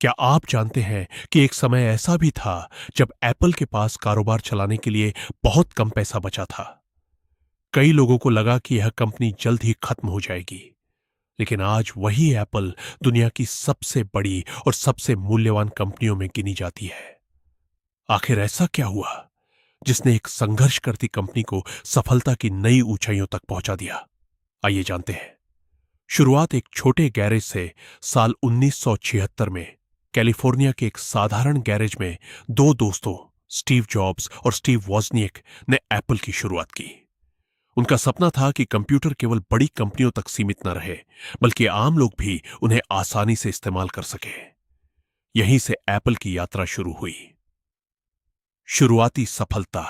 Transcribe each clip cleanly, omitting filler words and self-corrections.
क्या आप जानते हैं कि एक समय ऐसा भी था जब एप्पल के पास कारोबार चलाने के लिए बहुत कम पैसा बचा था। कई लोगों को लगा कि यह कंपनी जल्द ही खत्म हो जाएगी, लेकिन आज वही एप्पल दुनिया की सबसे बड़ी और सबसे मूल्यवान कंपनियों में गिनी जाती है। आखिर ऐसा क्या हुआ जिसने एक संघर्ष करती कंपनी को सफलता की नई ऊंचाइयों तक पहुंचा दिया? आइए जानते हैं। शुरुआत एक छोटे गैरेज से साल 1976 में कैलिफोर्निया के एक साधारण गैरेज में दो दोस्तों स्टीव जॉब्स और स्टीव वॉजनिक ने एप्पल की शुरुआत की। उनका सपना था कि कंप्यूटर केवल बड़ी कंपनियों तक सीमित न रहे, बल्कि आम लोग भी उन्हें आसानी से इस्तेमाल कर सके। यहीं से एप्पल की यात्रा शुरू हुई। शुरुआती सफलता।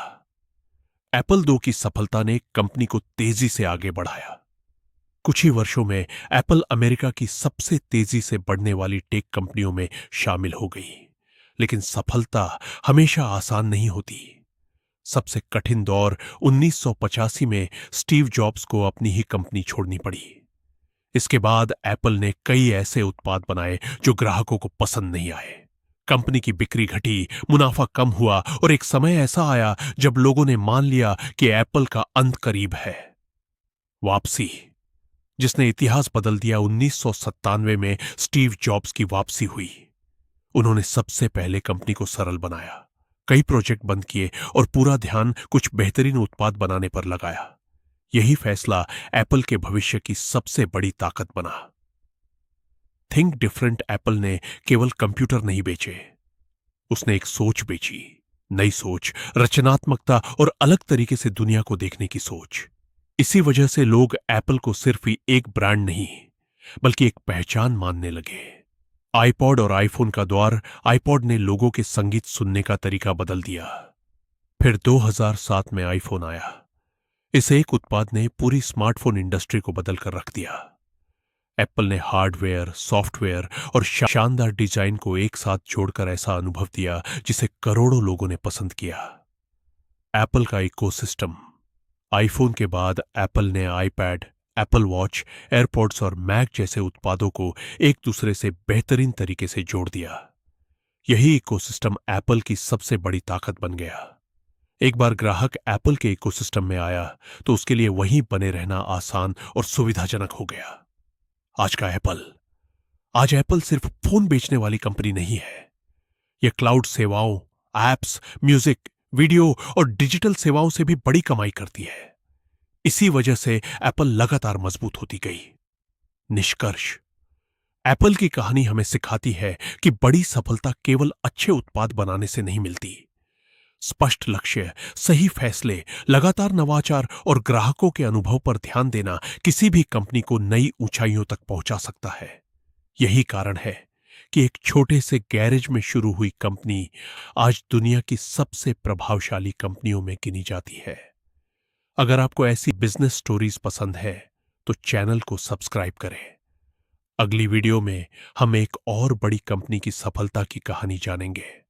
एप्पल 2 की सफलता ने कंपनी को तेजी से आगे बढ़ाया। कुछ ही वर्षों में एप्पल अमेरिका की सबसे तेजी से बढ़ने वाली टेक कंपनियों में शामिल हो गई। लेकिन सफलता हमेशा आसान नहीं होती। सबसे कठिन दौर 1985 में स्टीव जॉब्स को अपनी ही कंपनी छोड़नी पड़ी। इसके बाद एप्पल ने कई ऐसे उत्पाद बनाए जो ग्राहकों को पसंद नहीं आए। कंपनी की बिक्री घटी, मुनाफा कम हुआ और एक समय ऐसा आया जब लोगों ने मान लिया कि एप्पल का अंत करीब है। वापसी, जिसने इतिहास बदल दिया। 1997 में स्टीव जॉब्स की वापसी हुई। उन्होंने सबसे पहले कंपनी को सरल बनाया, कई प्रोजेक्ट बंद किए और पूरा ध्यान कुछ बेहतरीन उत्पाद बनाने पर लगाया। यही फैसला एप्पल के भविष्य की सबसे बड़ी ताकत बना। थिंक डिफरेंट एप्पल ने केवल कंप्यूटर नहीं बेचे, उसने एक सोच बेची। नई सोच, रचनात्मकता और अलग तरीके से दुनिया को देखने की सोच। इसी वजह से लोग एप्पल को सिर्फ ही एक ब्रांड नहीं, बल्कि एक पहचान मानने लगे। आईपॉड और आईफोन का दौर। आईपॉड ने लोगों के संगीत सुनने का तरीका बदल दिया। फिर 2007 में आईफोन आया। इस एक उत्पाद ने पूरी स्मार्टफोन इंडस्ट्री को बदल कर रख दिया। एप्पल ने हार्डवेयर, सॉफ्टवेयर और शानदार डिजाइन को एक साथ जोड़कर ऐसा अनुभव दिया जिसे करोड़ों लोगों ने पसंद किया। एप्पल का इकोसिस्टम। आईफोन के बाद एप्पल ने आईपैड, एप्पल वॉच, एयरपॉड्स और मैक जैसे उत्पादों को एक दूसरे से बेहतरीन तरीके से जोड़ दिया। यही इकोसिस्टम एप्पल की सबसे बड़ी ताकत बन गया। एक बार ग्राहक एप्पल के इकोसिस्टम में आया तो उसके लिए वहीं बने रहना आसान और सुविधाजनक हो गया। आज का एप्पल। आज एप्पल सिर्फ फोन बेचने वाली कंपनी नहीं है। यह क्लाउड सेवाओं, एप्स, म्यूजिक, वीडियो और डिजिटल सेवाओं से भी बड़ी कमाई करती है। इसी वजह से एप्पल लगातार मजबूत होती गई। निष्कर्ष, एप्पल की कहानी हमें सिखाती है कि बड़ी सफलता केवल अच्छे उत्पाद बनाने से नहीं मिलती। स्पष्ट लक्ष्य, सही फैसले, लगातार नवाचार और ग्राहकों के अनुभव पर ध्यान देना किसी भी कंपनी को नई ऊंचाइयों तक पहुंचा सकता है। यही कारण है कि एक छोटे से गैरेज में शुरू हुई कंपनी आज दुनिया की सबसे प्रभावशाली कंपनियों में गिनी जाती है। अगर आपको ऐसी बिजनेस स्टोरीज पसंद है तो चैनल को सब्सक्राइब करें। अगली वीडियो में हम एक और बड़ी कंपनी की सफलता की कहानी जानेंगे।